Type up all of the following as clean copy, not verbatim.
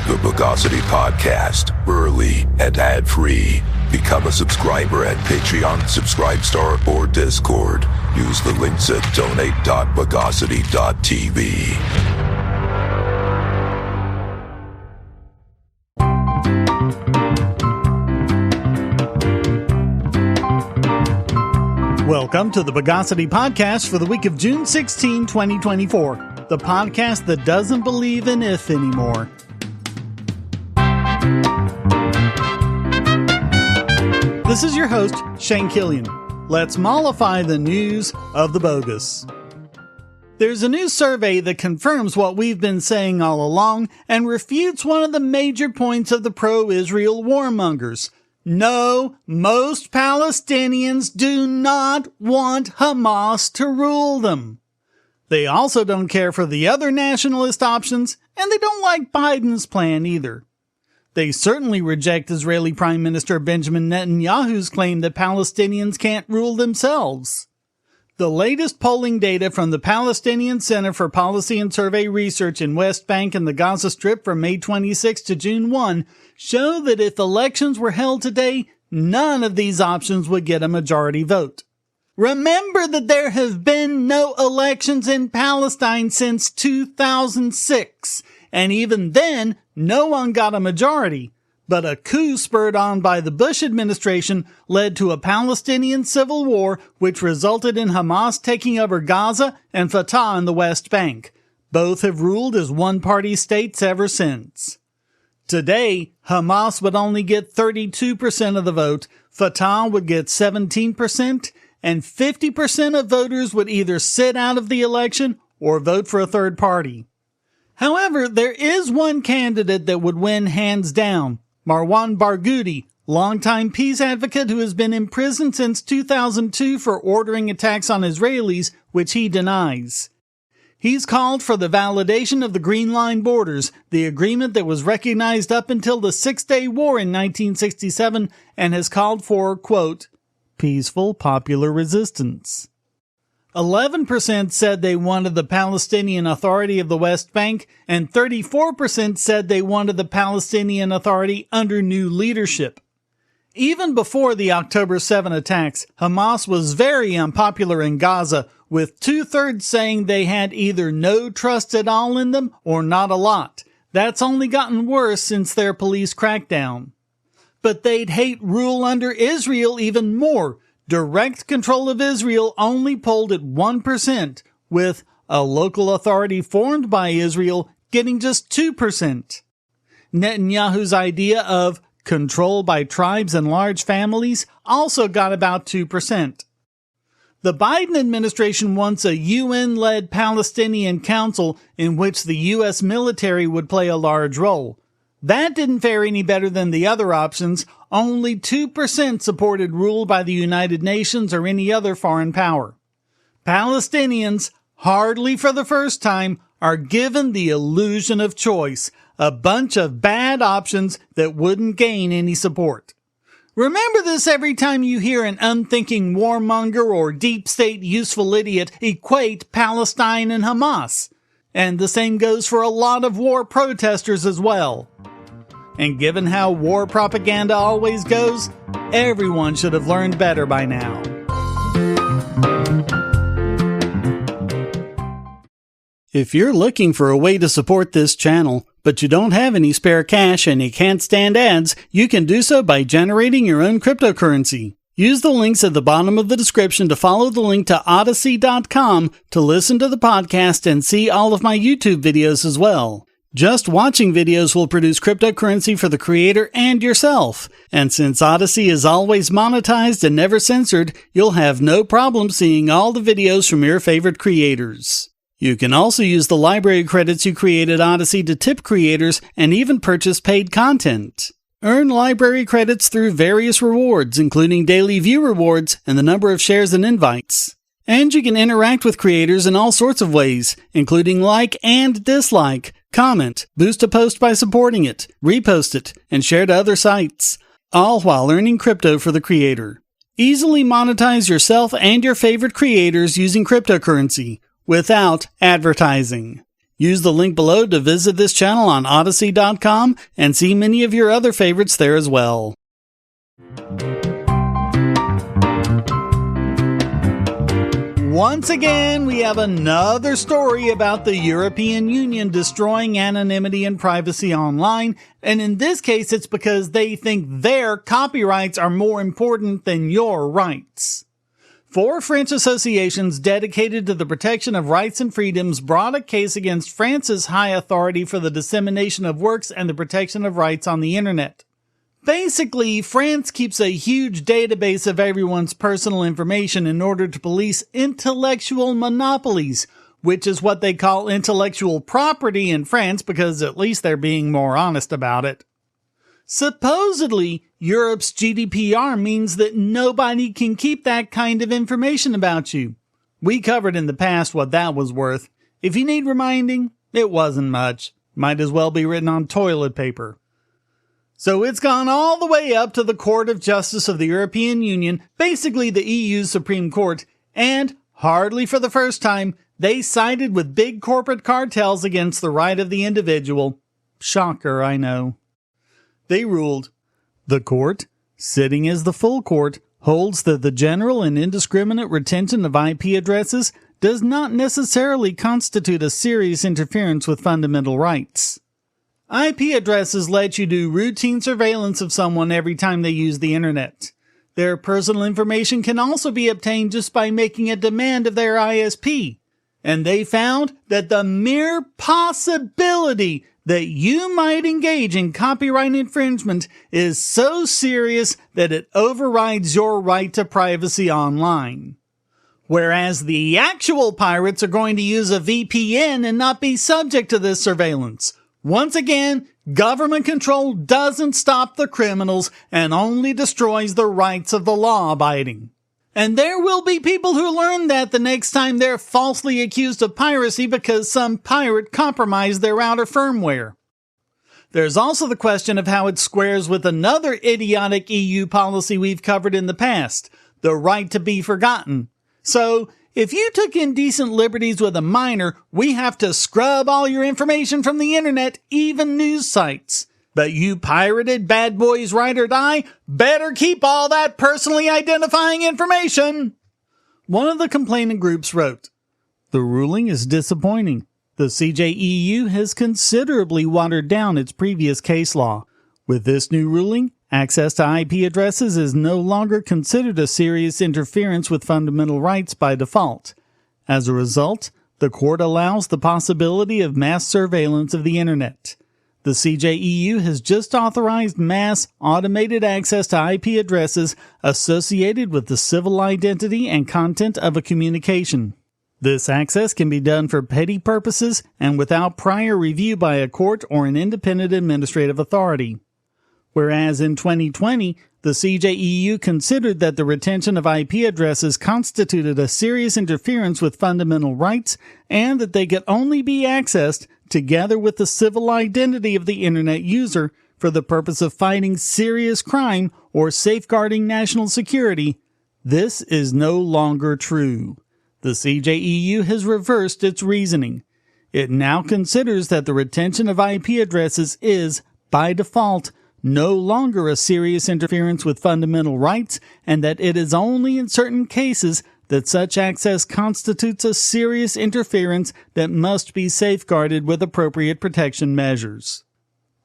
The Bogosity Podcast, early and ad-free. Become a subscriber at Patreon, Subscribestar, or Discord. Use the links at donate.bogosity.tv. Welcome to the Bogosity Podcast for the week of June 16, 2024. The podcast that doesn't believe in if anymore. This is your host, Shane Killian. Let's mollify the news of the bogus. There's a new survey that confirms what we've been saying all along and refutes one of the major points of the pro-Israel warmongers. No, most Palestinians do not want Hamas to rule them. They also don't care for the other nationalist options, and they don't like Biden's plan either. They certainly reject Israeli Prime Minister Benjamin Netanyahu's claim that Palestinians can't rule themselves. The latest polling data from the Palestinian Center for Policy and Survey Research in West Bank and the Gaza Strip from May 26 to June 1 show that if elections were held today, none of these options would get a majority vote. Remember that there have been no elections in Palestine since 2006, and even then, no one got a majority. But a coup spurred on by the Bush administration led to a Palestinian civil war which resulted in Hamas taking over Gaza and Fatah in the West Bank. Both have ruled as one-party states ever since. Today, Hamas would only get 32% of the vote, Fatah would get 17%, and 50% of voters would either sit out of the election or vote for a third party. However, there is one candidate that would win hands down. Marwan Barghouti, longtime peace advocate who has been in prison since 2002 for ordering attacks on Israelis, which he denies. He's called for the validation of the Green Line borders, the agreement that was recognized up until the Six-Day War in 1967, and has called for, quote, peaceful popular resistance. 11% said they wanted the Palestinian Authority of the West Bank, and 34% said they wanted the Palestinian Authority under new leadership. Even before the October 7 attacks, Hamas was very unpopular in Gaza, with 2/3 saying they had either no trust at all in them or not a lot. That's only gotten worse since their police crackdown. But they'd hate rule under Israel even more. Direct control of Israel only polled at 1%, with a local authority formed by Israel getting just 2%. Netanyahu's idea of control by tribes and large families also got about 2%. The Biden administration wants a UN-led Palestinian council in which the U.S. military would play a large role. That didn't fare any better than the other options. Only 2% supported rule by the United Nations or any other foreign power. Palestinians, hardly for the first time, are given the illusion of choice, a bunch of bad options that wouldn't gain any support. Remember this every time you hear an unthinking warmonger or deep state useful idiot equate Palestine and Hamas. And the same goes for a lot of war protesters as well. And given how war propaganda always goes, everyone should have learned better by now. If you're looking for a way to support this channel, but you don't have any spare cash and you can't stand ads, you can do so by generating your own cryptocurrency. Use the links at the bottom of the description to follow the link to Odysee.com to listen to the podcast and see all of my YouTube videos as well. Just watching videos will produce cryptocurrency for the creator and yourself. And since Odysee is always monetized and never censored, you'll have no problem seeing all the videos from your favorite creators. You can also use the library credits you create at Odysee to tip creators and even purchase paid content. Earn library credits through various rewards, including daily view rewards and the number of shares and invites. And you can interact with creators in all sorts of ways, including like and dislike, comment, boost a post by supporting it, repost it, and share to other sites, all while earning crypto for the creator. Easily monetize yourself and your favorite creators using cryptocurrency without advertising. Use the link below to visit this channel on Odysee.com and see many of your other favorites there as well. Once again, we have another story about the European Union destroying anonymity and privacy online, and in this case it's because they think their copyrights are more important than your rights. 4 French associations dedicated to the protection of rights and freedoms brought a case against France's high authority for the dissemination of works and the protection of rights on the internet. Basically, France keeps a huge database of everyone's personal information in order to police intellectual monopolies, which is what they call intellectual property in France because at least they're being more honest about it. Supposedly, Europe's GDPR means that nobody can keep that kind of information about you. We covered in the past what that was worth. If you need reminding, it wasn't much. Might as well be written on toilet paper. So it's gone all the way up to the Court of Justice of the European Union, basically the EU's Supreme Court, and, hardly for the first time, they sided with big corporate cartels against the right of the individual. Shocker, I know. They ruled, the court, sitting as the full court, holds that the general and indiscriminate retention of IP addresses does not necessarily constitute a serious interference with fundamental rights. IP addresses let you do routine surveillance of someone every time they use the internet. Their personal information can also be obtained just by making a demand of their ISP. And they found that the mere possibility that you might engage in copyright infringement is so serious that it overrides your right to privacy online. Whereas the actual pirates are going to use a VPN and not be subject to this surveillance. Once again, government control doesn't stop the criminals and only destroys the rights of the law-abiding. And there will be people who learn that the next time they're falsely accused of piracy because some pirate compromised their router firmware. There's also the question of how it squares with another idiotic EU policy we've covered in the past, the right to be forgotten. So, if you took indecent liberties with a minor, we have to scrub all your information from the internet, even news sites. But you pirated bad boys ride or die, better keep all that personally identifying information. One of the complaining groups wrote, the ruling is disappointing. The CJEU has considerably watered down its previous case law. With this new ruling, access to IP addresses is no longer considered a serious interference with fundamental rights by default. As a result, the court allows the possibility of mass surveillance of the internet. The CJEU has just authorized mass, automated access to IP addresses associated with the civil identity and content of a communication. This access can be done for petty purposes and without prior review by a court or an independent administrative authority. Whereas in 2020, the CJEU considered that the retention of IP addresses constituted a serious interference with fundamental rights and that they could only be accessed together with the civil identity of the internet user for the purpose of fighting serious crime or safeguarding national security. This is no longer true. The CJEU has reversed its reasoning. It now considers that the retention of IP addresses is, by default, no longer a serious interference with fundamental rights, and that it is only in certain cases that such access constitutes a serious interference that must be safeguarded with appropriate protection measures.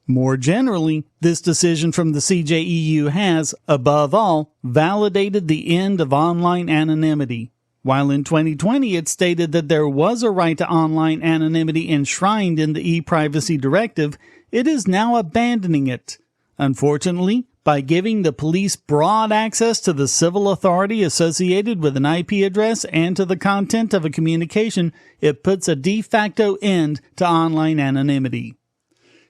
More generally, this decision from the CJEU has, above all, validated the end of online anonymity. While in 2020 it stated that there was a right to online anonymity enshrined in the ePrivacy Directive, it is now abandoning it. Unfortunately, by giving the police broad access to the civil authority associated with an IP address and to the content of a communication, it puts a de facto end to online anonymity.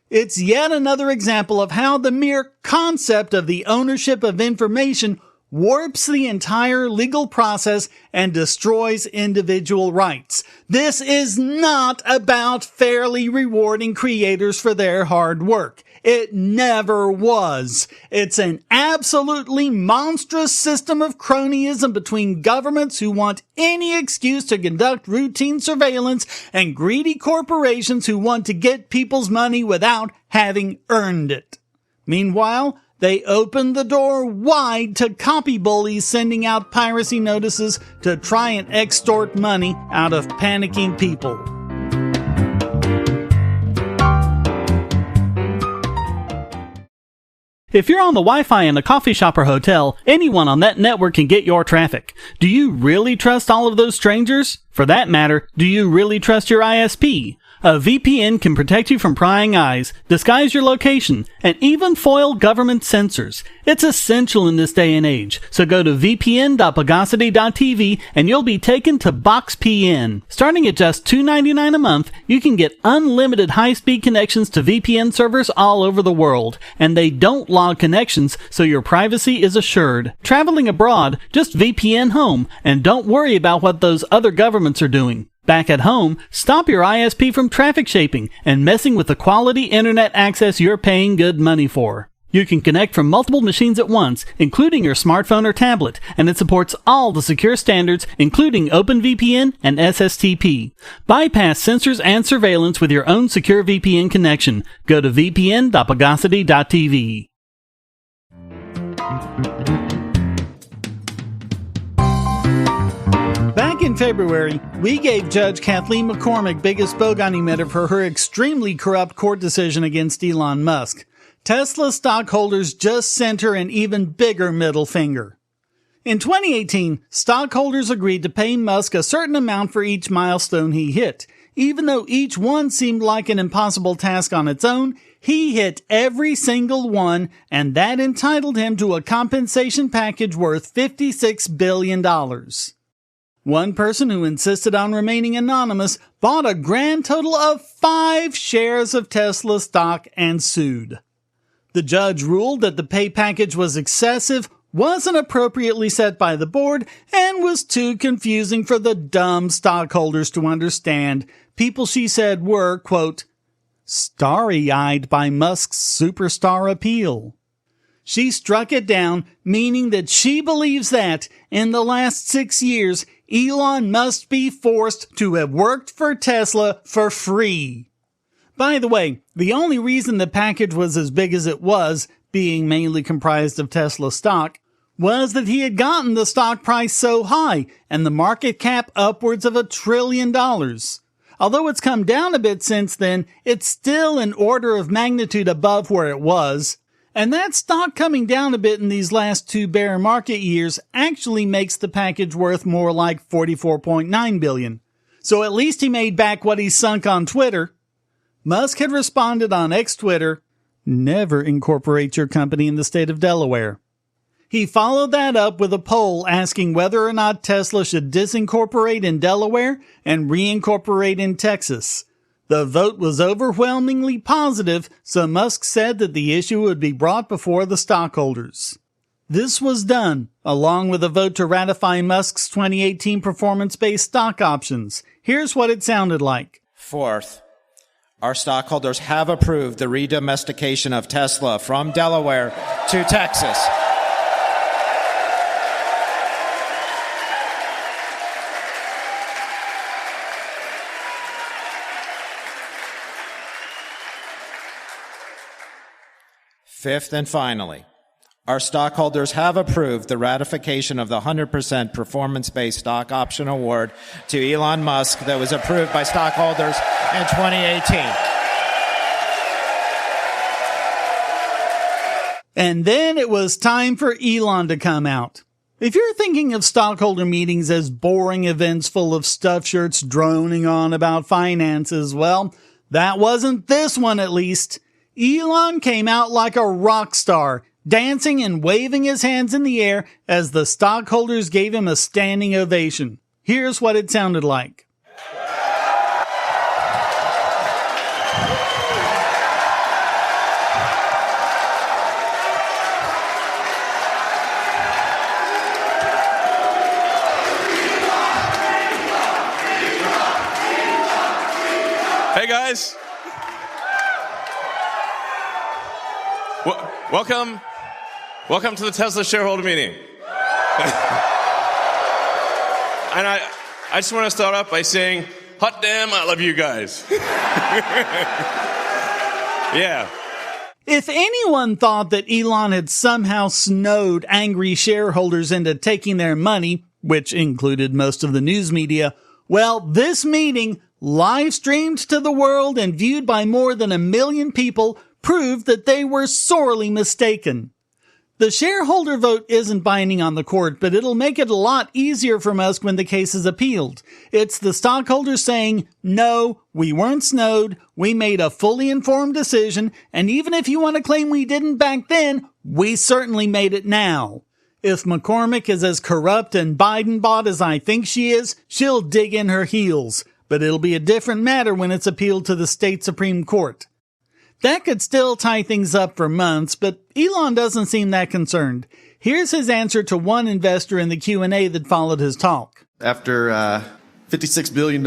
It's yet another example of how the mere concept of the ownership of information warps the entire legal process and destroys individual rights. This is not about fairly rewarding creators for their hard work. It never was. It's an absolutely monstrous system of cronyism between governments who want any excuse to conduct routine surveillance and greedy corporations who want to get people's money without having earned it. Meanwhile, they opened the door wide to copy bullies sending out piracy notices to try and extort money out of panicking people. If you're on the Wi-Fi in a coffee shop or hotel, anyone on that network can get your traffic. Do you really trust all of those strangers? For that matter, do you really trust your ISP? A VPN can protect you from prying eyes, disguise your location, and even foil government censors. It's essential in this day and age, so go to vpn.bogosity.tv and you'll be taken to BoxPN. Starting at just $2.99 a month, you can get unlimited high-speed connections to VPN servers all over the world, and they don't log connections, so your privacy is assured. Traveling abroad, just VPN home, and don't worry about what those other governments are doing. Back at home, stop your ISP from traffic shaping and messing with the quality internet access you're paying good money for. You can connect from multiple machines at once, including your smartphone or tablet, and it supports all the secure standards, including OpenVPN and SSTP. Bypass censors and surveillance with your own secure VPN connection. Go to vpn.bogosity.tv. Back in February, we gave Judge Kathleen McCormick biggest bogoniment for her extremely corrupt court decision against Elon Musk. Tesla stockholders just sent her an even bigger middle finger. In 2018, stockholders agreed to pay Musk a certain amount for each milestone he hit. Even though each one seemed like an impossible task on its own, he hit every single one, and that entitled him to a compensation package worth $56 billion. One person who insisted on remaining anonymous bought a grand total of 5 shares of Tesla stock and sued. The judge ruled that the pay package was excessive, wasn't appropriately set by the board, and was too confusing for the dumb stockholders to understand. People, she said, were, quote, starry-eyed by Musk's superstar appeal. She struck it down, meaning that she believes that, in the last 6 years, Elon must be forced to have worked for Tesla for free. By the way, the only reason the package was as big as it was, being mainly comprised of Tesla stock, was that he had gotten the stock price so high and the market cap upwards of $1 trillion. Although it's come down a bit since then, it's still an order of magnitude above where it was. And that stock coming down a bit in these last 2 bear market years actually makes the package worth more like $44.9 billion. So at least he made back what he sunk on Twitter. Musk had responded on ex-Twitter, "Never incorporate your company in the state of Delaware." He followed that up with a poll asking whether or not Tesla should disincorporate in Delaware and reincorporate in Texas. The vote was overwhelmingly positive, so Musk said that the issue would be brought before the stockholders. This was done, along with a vote to ratify Musk's 2018 performance-based stock options. Here's what it sounded like. Fourth, our stockholders have approved the redomestication of Tesla from Delaware to Texas. Fifth and finally, our stockholders have approved the ratification of the 100% performance-based stock option award to Elon Musk that was approved by stockholders in 2018. And then it was time for Elon to come out. If you're thinking of stockholder meetings as boring events full of stuffed shirts droning on about finances, well, that wasn't this one at least. Elon came out like a rock star, dancing and waving his hands in the air as the stockholders gave him a standing ovation. Here's what it sounded like. guys. Welcome to the Tesla shareholder meeting. And I just want to start off by saying, hot damn, I love you guys. Yeah. If anyone thought that Elon had somehow snowed angry shareholders into taking their money, which included most of the news media, well, this meeting, live streamed to the world and viewed by more than 1 million people, proved that they were sorely mistaken. The shareholder vote isn't binding on the court, but it'll make it a lot easier for Musk when the case is appealed. It's the stockholders saying, no, we weren't snowed, we made a fully informed decision, and even if you want to claim we didn't back then, we certainly made it now. If McCormick is as corrupt and Biden-bought as I think she is, she'll dig in her heels. But it'll be a different matter when it's appealed to the state Supreme Court. That could still tie things up for months, but Elon doesn't seem that concerned. Here's his answer to one investor in the Q&A that followed his talk. After $56 billion,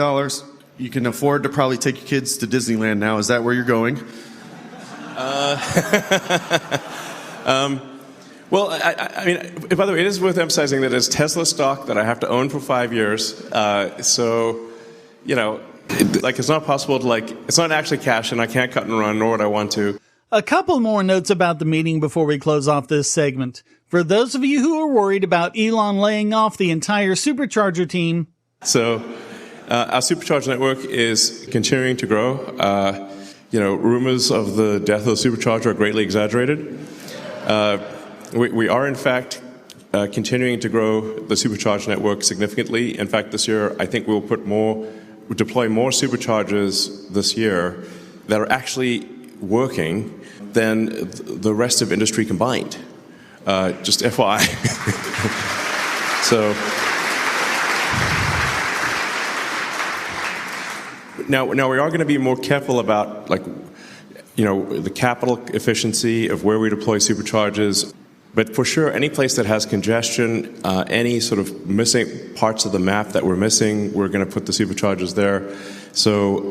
you can afford to probably take your kids to Disneyland now. Is that where you're going? Well, I mean, by the way, it is worth emphasizing that it's Tesla stock that I have to own for 5 years. So, you know, it's not possible to, it's not actually cash, and I can't cut and run, nor would I want to. A couple more notes about the meeting before we close off this segment. For those of you who are worried about Elon laying off the entire Supercharger team. So, our Supercharger network is continuing to grow. Rumors of the death of the Supercharger are greatly exaggerated. We are, in fact, continuing to grow the Supercharger network significantly. In fact, this year, I think we'll deploy more Superchargers this year that are actually working than the rest of industry combined. Just FYI. So now we are going to be more careful about the capital efficiency of where we deploy Superchargers. But for sure, any place that has congestion, any sort of missing parts of the map that we're missing, we're going to put the Superchargers there. So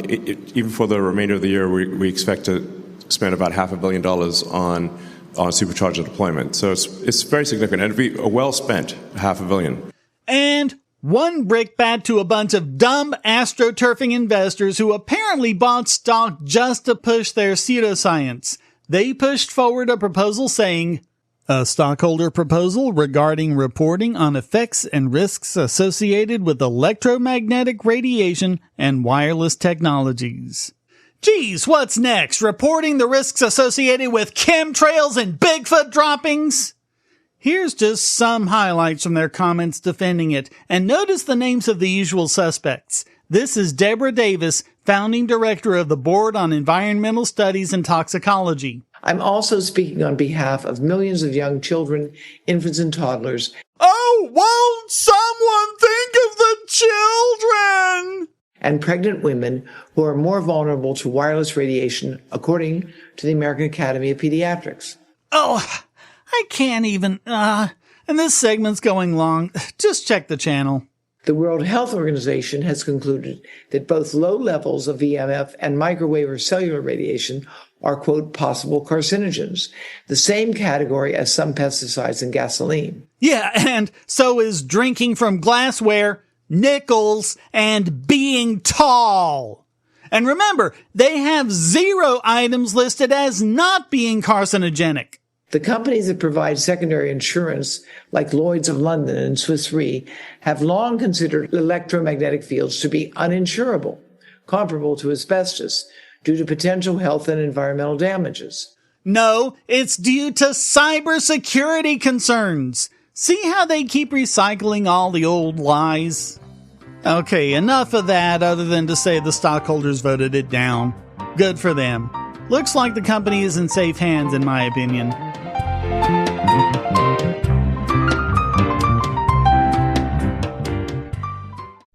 even for the remainder of the year, we expect to spend about $500 million on Supercharger deployment. So it's very significant, and it'd be a well-spent $500 million. And one brickbat to a bunch of dumb astroturfing investors who apparently bought stock just to push their pseudoscience. They pushed forward a proposal saying, a stockholder proposal regarding reporting on effects and risks associated with electromagnetic radiation and wireless technologies. Geez, what's next? Reporting the risks associated with chemtrails and Bigfoot droppings? Here's just some highlights from their comments defending it, and notice the names of the usual suspects. This is Deborah Davis, founding director of the Board on Environmental Studies and Toxicology. I'm also speaking on behalf of millions of young children, infants, and toddlers. Oh, won't someone think of the children? And pregnant women who are more vulnerable to wireless radiation, according to the American Academy of Pediatrics. Oh, I can't even, and this segment's going long. Just check the channel. The World Health Organization has concluded that both low levels of EMF and microwave or cellular radiation are, quote, possible carcinogens, the same category as some pesticides and gasoline. Yeah, and so is drinking from glassware, nickels, and being tall. And remember, they have 0 items listed as not being carcinogenic. The companies that provide secondary insurance, like Lloyd's of London and Swiss Re, have long considered electromagnetic fields to be uninsurable, comparable to asbestos, due to potential health and environmental damages. No, it's due to cybersecurity concerns. See how they keep recycling all the old lies? Okay, enough of that other than to say the stockholders voted it down. Good for them. Looks like the company is in safe hands, in my opinion.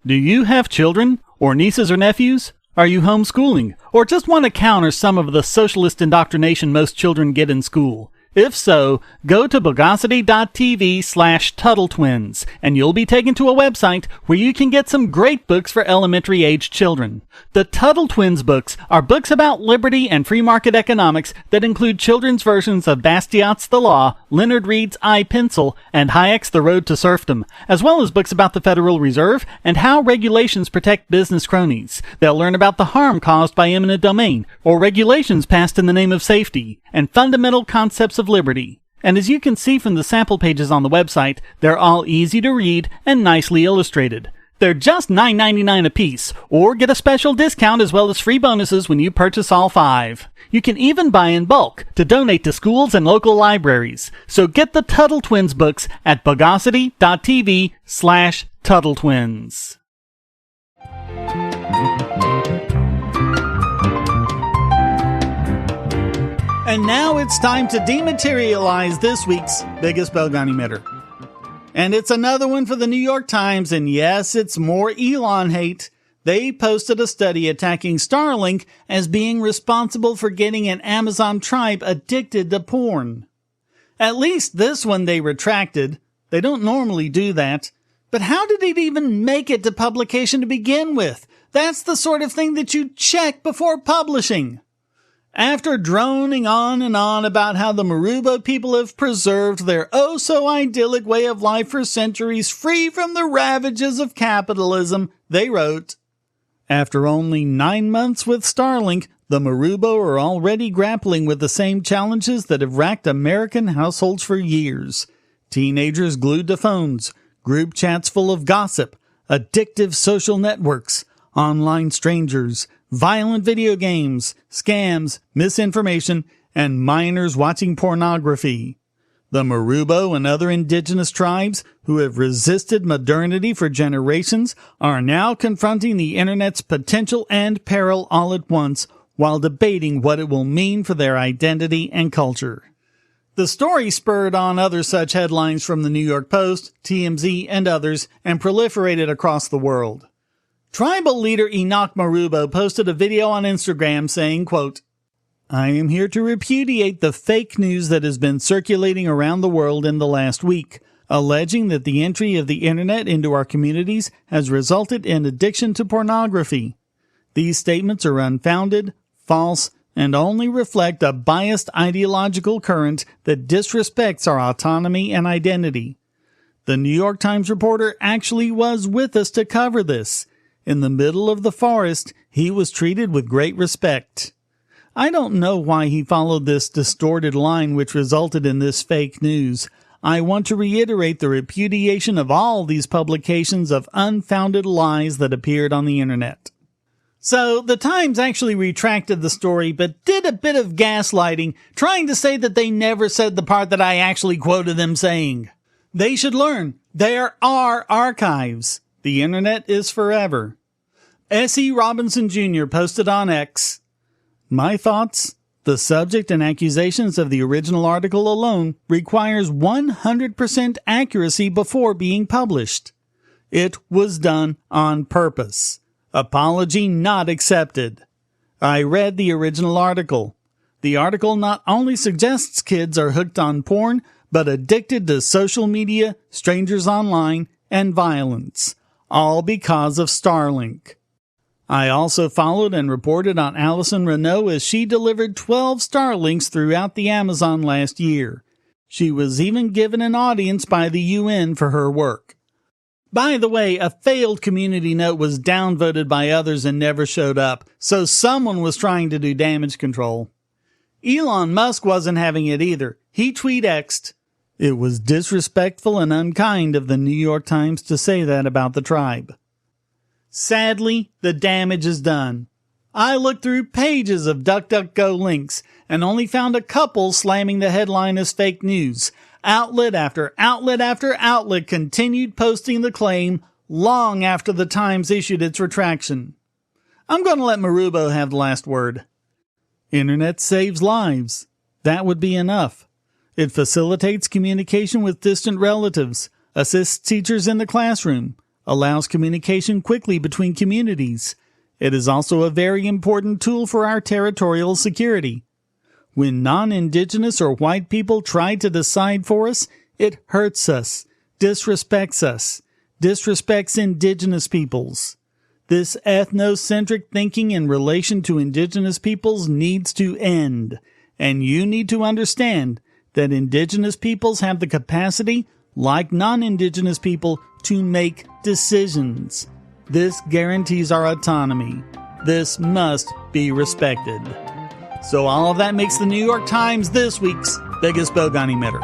Do you have children, or nieces or nephews? Are you homeschooling, or just want to counter some of the socialist indoctrination most children get in school? If so, go to bogosity.tv/TuttleTwins, and you'll be taken to a website where you can get some great books for elementary-aged children. The Tuttle Twins books are books about liberty and free market economics that include children's versions of Bastiat's The Law, Leonard Read's I, Pencil, and Hayek's The Road to Serfdom, as well as books about the Federal Reserve and how regulations protect business cronies. They'll learn about the harm caused by eminent domain, or regulations passed in the name of safety, and fundamental concepts of liberty. And as you can see from the sample pages on the website, they're all easy to read and nicely illustrated. They're just $9.99 a piece, or get a special discount as well as free bonuses when you purchase all 5. You can even buy in bulk to donate to schools and local libraries. So get the Tuttle Twins books at bogosity.tv/TuttleTwins. And now it's time to dematerialize this week's biggest bogon emitter. And it's another one for the New York Times, and yes, it's more Elon hate. They posted a study attacking Starlink as being responsible for getting an Amazon tribe addicted to porn. At least this one they retracted. They don't normally do that. But how did it even make it to publication to begin with? That's the sort of thing that you check before publishing. After droning on and on about how the Marubo people have preserved their oh-so-idyllic way of life for centuries free from the ravages of capitalism, they wrote, after only 9 months with Starlink, the Marubo are already grappling with the same challenges that have racked American households for years. Teenagers glued to phones, group chats full of gossip, addictive social networks, online strangers, violent video games, scams, misinformation, and minors watching pornography. The Marubo and other indigenous tribes who have resisted modernity for generations are now confronting the internet's potential and peril all at once while debating what it will mean for their identity and culture. The story spurred on other such headlines from the New York Post, TMZ, and others, and proliferated across the world. Tribal leader Enoch Marubo posted a video on Instagram saying, quote, I am here to repudiate the fake news that has been circulating around the world in the last week, alleging that the entry of the internet into our communities has resulted in addiction to pornography. These statements are unfounded, false, and only reflect a biased ideological current that disrespects our autonomy and identity. The New York Times reporter actually was with us to cover this. In the middle of the forest, he was treated with great respect. I don't know why he followed this distorted line which resulted in this fake news. I want to reiterate the repudiation of all these publications of unfounded lies that appeared on the internet. So, the Times actually retracted the story, but did a bit of gaslighting, trying to say that they never said the part that I actually quoted them saying. They should learn. There are archives. The internet is forever. S.E. Robinson Jr. posted on X, my thoughts, the subject and accusations of the original article alone requires 100% accuracy before being published. It was done on purpose. Apology not accepted. I read the original article. The article not only suggests kids are hooked on porn, but addicted to social media, strangers online, and violence. All because of Starlink. I also followed and reported on Allison Renault as she delivered 12 Starlinks throughout the Amazon last year. She was even given an audience by the UN for her work. By the way, a failed community note was downvoted by others and never showed up, so someone was trying to do damage control. Elon Musk wasn't having it either. He tweet-X'd, it was disrespectful and unkind of the New York Times to say that about the tribe. Sadly, the damage is done. I looked through pages of DuckDuckGo links and only found a couple slamming the headline as fake news. Outlet after outlet after outlet continued posting the claim long after the Times issued its retraction. I'm going to let Marubo have the last word. Internet saves lives. That would be enough. It facilitates communication with distant relatives, assists teachers in the classroom, allows communication quickly between communities. It is also a very important tool for our territorial security. When non-Indigenous or white people try to decide for us, it hurts us, disrespects us, disrespects Indigenous peoples. This ethnocentric thinking in relation to Indigenous peoples needs to end, and you need to understand that Indigenous peoples have the capacity, like non-Indigenous people, to make decisions. This guarantees our autonomy. This must be respected. So all of that makes the New York Times this week's biggest bogon emitter.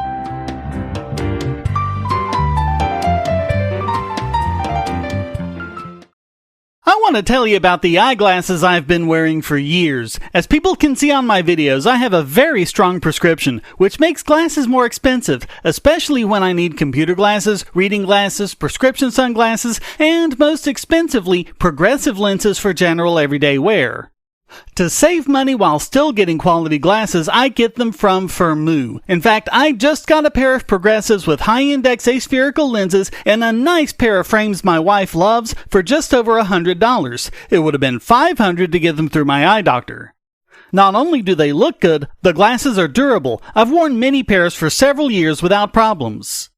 I want to tell you about the eyeglasses I've been wearing for years. As people can see on my videos, I have a very strong prescription, which makes glasses more expensive, especially when I need computer glasses, reading glasses, prescription sunglasses, and most expensively, progressive lenses for general everyday wear. To save money while still getting quality glasses, I get them from Firmoo. In fact, I just got a pair of progressives with high-index aspherical lenses and a nice pair of frames my wife loves for just over $100. It would have been $500 to get them through my eye doctor. Not only do they look good, the glasses are durable. I've worn many pairs for several years without problems.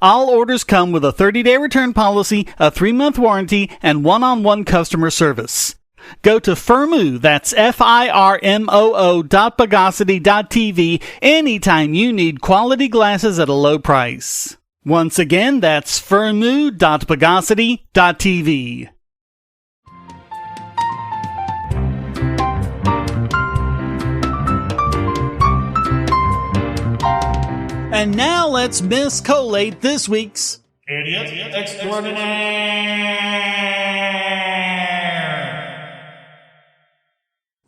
All orders come with a 30-day return policy, a 3-month warranty, and one-on-one customer service. Go to Firmoo, that's FIRMOO.Bogosity.tv anytime you need quality glasses at a low price. Once again, that's Firmoo.Bogosity.tv. And now let's miscollate this week's Idiot Extraordinaire.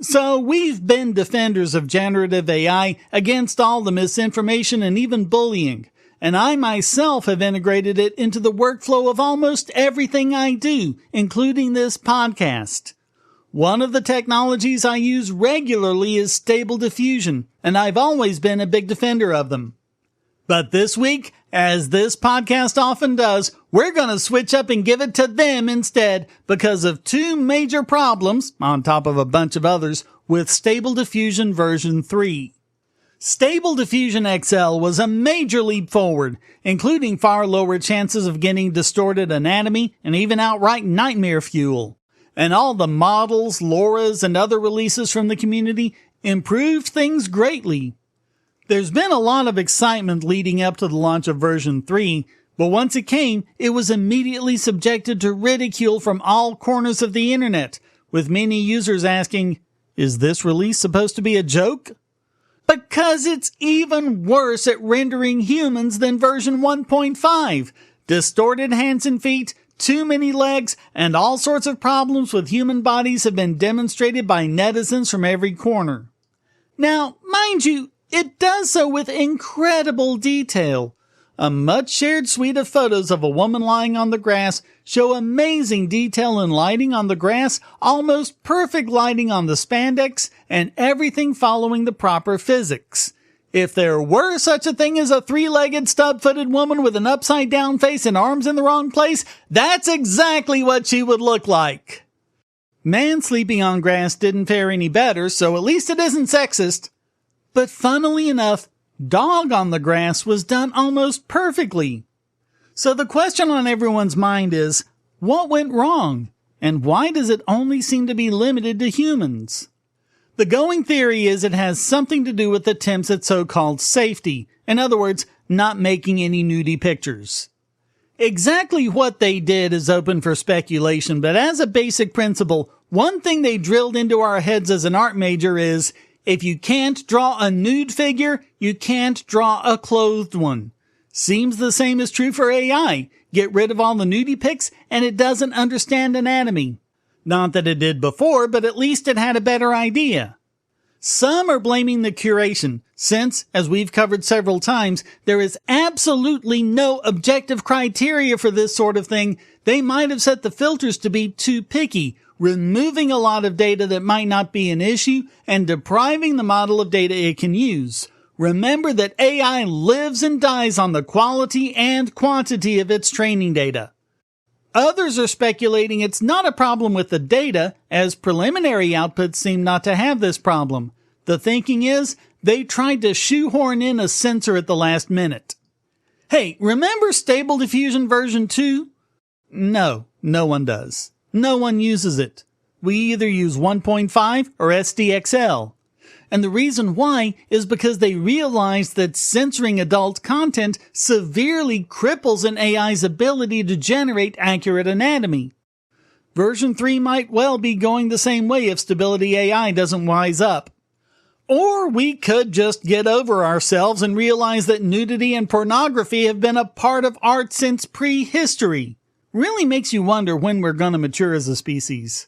So we've been defenders of generative AI against all the misinformation and even bullying, and I myself have integrated it into the workflow of almost everything I do, including this podcast. One of the technologies I use regularly is Stable Diffusion, and I've always been a big defender of them. But this week, as this podcast often does, we're going to switch up and give it to them instead because of 2 major problems, on top of a bunch of others, with Stable Diffusion version 3. Stable Diffusion XL was a major leap forward, including far lower chances of getting distorted anatomy and even outright nightmare fuel. And all the models, LoRa's, and other releases from the community improved things greatly. There's been a lot of excitement leading up to the launch of version 3, but once it came, it was immediately subjected to ridicule from all corners of the internet, with many users asking, is this release supposed to be a joke? Because it's even worse at rendering humans than version 1.5. Distorted hands and feet, too many legs, and all sorts of problems with human bodies have been demonstrated by netizens from every corner. Now, mind you, it does so with incredible detail. A much-shared suite of photos of a woman lying on the grass show amazing detail and lighting on the grass, almost perfect lighting on the spandex, and everything following the proper physics. If there were such a thing as a 3-legged, stub-footed woman with an upside-down face and arms in the wrong place, that's exactly what she would look like. Man sleeping on grass didn't fare any better, so at least it isn't sexist. But funnily enough, dog on the grass was done almost perfectly. So the question on everyone's mind is, what went wrong? And why does it only seem to be limited to humans? The going theory is it has something to do with attempts at so-called safety. In other words, not making any nudie pictures. Exactly what they did is open for speculation, but as a basic principle, one thing they drilled into our heads as an art major is, if you can't draw a nude figure, you can't draw a clothed one. Seems the same is true for AI. Get rid of all the nudie pics and it doesn't understand anatomy. Not that it did before, but at least it had a better idea. Some are blaming the curation, since, as we've covered several times, there is absolutely no objective criteria for this sort of thing. They might have set the filters to be too picky, removing a lot of data that might not be an issue and depriving the model of data it can use. Remember that AI lives and dies on the quality and quantity of its training data. Others are speculating it's not a problem with the data, as preliminary outputs seem not to have this problem. The thinking is, they tried to shoehorn in a sensor at the last minute. Hey, remember Stable Diffusion version 2? No one does. No one uses it. We either use 1.5 or SDXL. And the reason why is because they realized that censoring adult content severely cripples an AI's ability to generate accurate anatomy. Version 3 might well be going the same way if Stability AI doesn't wise up. Or we could just get over ourselves and realize that nudity and pornography have been a part of art since prehistory. Really makes you wonder when we're gonna mature as a species.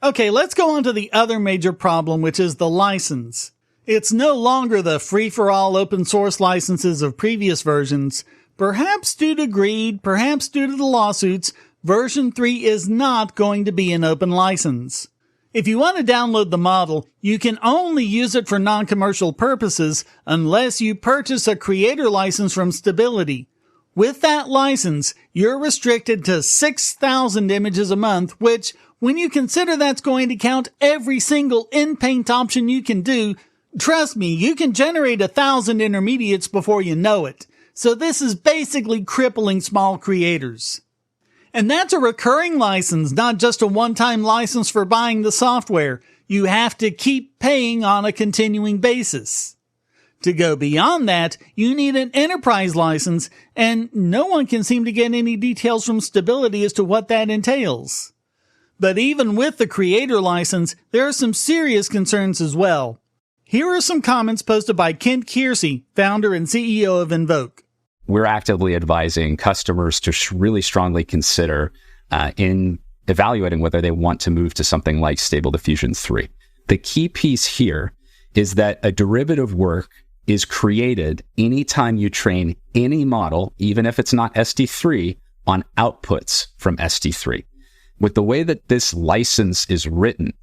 Okay, let's go on to the other major problem, which is the license. It's no longer the free-for-all open source licenses of previous versions. Perhaps due to greed, perhaps due to the lawsuits, version 3 is not going to be an open license. If you want to download the model, you can only use it for non-commercial purposes unless you purchase a creator license from Stability. With that license, you're restricted to 6,000 images a month, which, when you consider that's going to count every single in-paint option you can do, trust me, you can generate 1,000 intermediates before you know it. So this is basically crippling small creators. And that's a recurring license, not just a one-time license for buying the software. You have to keep paying on a continuing basis. To go beyond that, you need an enterprise license, and no one can seem to get any details from Stability as to what that entails. But even with the creator license, there are some serious concerns as well. Here are some comments posted by Kent Kiersey, founder and CEO of Invoke. We're actively advising customers to really strongly consider in evaluating whether they want to move to something like Stable Diffusion 3. The key piece here is that a derivative work is created anytime you train any model, even if it's not SD3, on outputs from SD3. With the way that this license is written,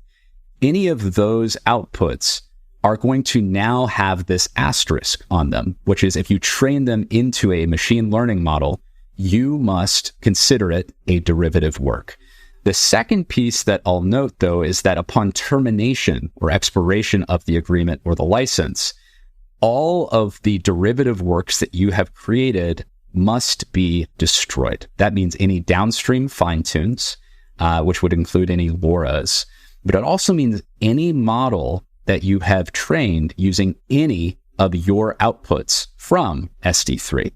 any of those outputs are going to now have this asterisk on them, which is if you train them into a machine learning model, you must consider it a derivative work. The second piece that I'll note, though, is that upon termination or expiration of the agreement or the license, all of the derivative works that you have created must be destroyed. That means any downstream fine-tunes, which would include any LoRa's, but it also means any model that you have trained using any of your outputs from SD3.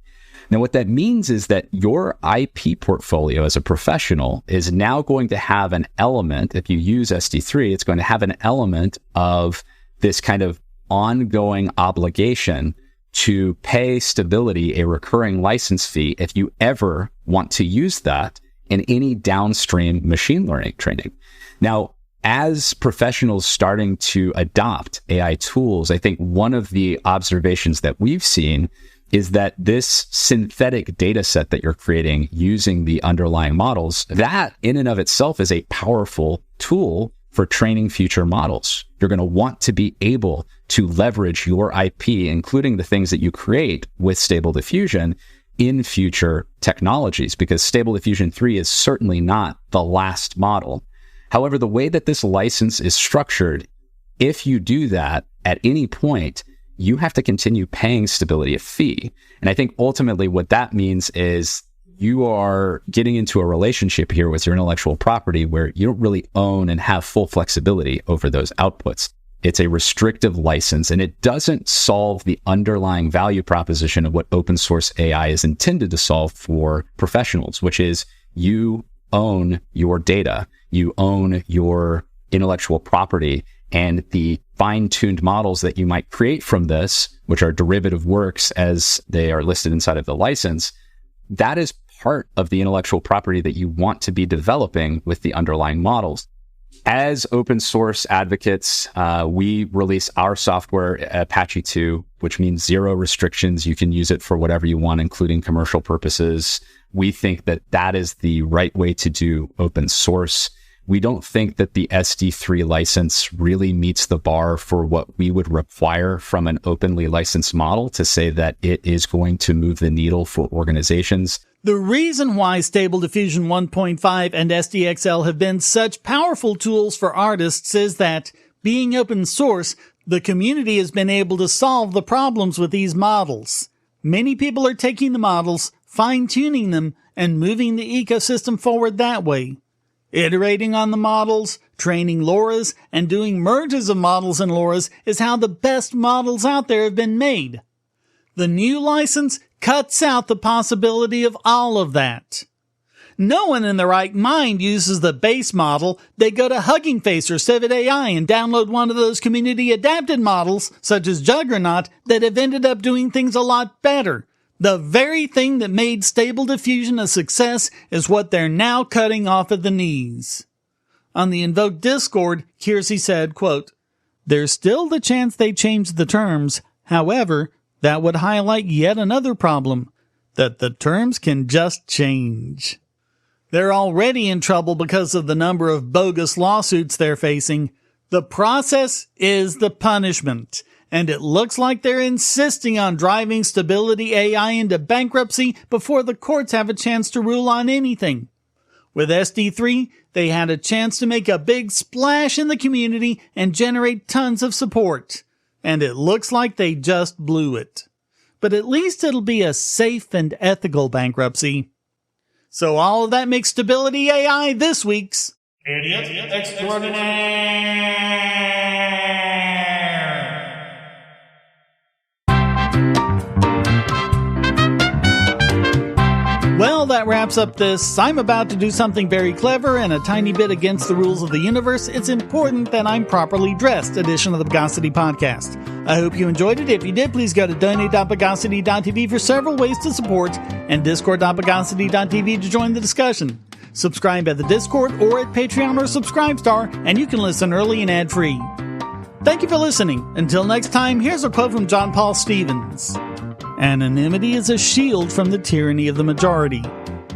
Now, what that means is that your IP portfolio as a professional is now going to have an element, if you use SD3, it's going to have an element of this kind of ongoing obligation to pay Stability a recurring license fee if you ever want to use that in any downstream machine learning training. Now, as professionals starting to adopt AI tools, I think one of the observations that we've seen is that this synthetic data set that you're creating using the underlying models, that in and of itself is a powerful tool for training future models. You're going to want to be able to leverage your IP, including the things that you create with Stable Diffusion, in future technologies, because Stable Diffusion 3 is certainly not the last model. However, the way that this license is structured, if you do that at any point, you have to continue paying Stability a fee. And I think ultimately what that means is you are getting into a relationship here with your intellectual property where you don't really own and have full flexibility over those outputs. It's a restrictive license, and it doesn't solve the underlying value proposition of what open source AI is intended to solve for professionals, which is you own your data, you own your intellectual property, and the fine-tuned models that you might create from this, which are derivative works as they are listed inside of the license, that is part of the intellectual property that you want to be developing with the underlying models. As open source advocates, we release our software, Apache 2, which means zero restrictions. You can use it for whatever you want, including commercial purposes. We think that that is the right way to do open source. We don't think that the SD3 license really meets the bar for what we would require from an openly licensed model to say that it is going to move the needle for organizations. The reason why Stable Diffusion 1.5 and SDXL have been such powerful tools for artists is that, being open source, The community has been able to solve the problems with these models. Many people are taking the models, fine-tuning them, and moving the ecosystem forward that way. Iterating on the models, training LoRa's, and doing merges of models and LoRa's is how the best models out there have been made. The new license cuts out the possibility of all of that. No one in their right mind uses the base model. They go to Hugging Face or Civet AI and download one of those community-adapted models, such as Juggernaut, that have ended up doing things a lot better. The very thing that made Stable Diffusion a success is what they're now cutting off at the knees. On the Invoke Discord, Kiersey said, quote, "There's still the chance they change the terms. However, that would highlight yet another problem, that the terms can just change." They're already in trouble because of the number of bogus lawsuits they're facing. The process is the punishment, and it looks like they're insisting on driving Stability AI into bankruptcy before the courts have a chance to rule on anything. With SD3, they had a chance to make a big splash in the community and generate tons of support. And it looks like they just blew it. But at least it'll be a safe and ethical bankruptcy. So all of that makes Stability AI this week's Idiot Extraordinaire. Well, that wraps up this I'm about to do something very clever and a tiny bit against the rules of the universe. It's important that I'm properly dressed edition of the Bogosity Podcast. I hope you enjoyed it. If you did, please go to donate.bogosity.tv for several ways to support and discord.bogosity.tv to join the discussion. Subscribe at the Discord or at Patreon or Subscribestar, and you can listen early and ad-free. Thank you for listening. Until next time, here's a quote from John Paul Stevens. "Anonymity is a shield from the tyranny of the majority.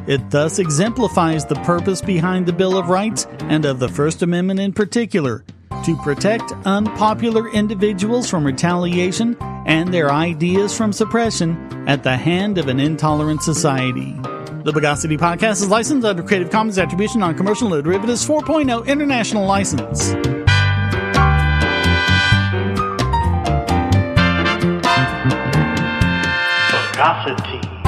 It thus exemplifies the purpose behind the Bill of Rights and of the First Amendment in particular, to protect unpopular individuals from retaliation and their ideas from suppression at the hand of an intolerant society." The Bogosity Podcast is licensed under Creative Commons Attribution Non-Commercial No Derivatives 4.0 International License. Bogosity.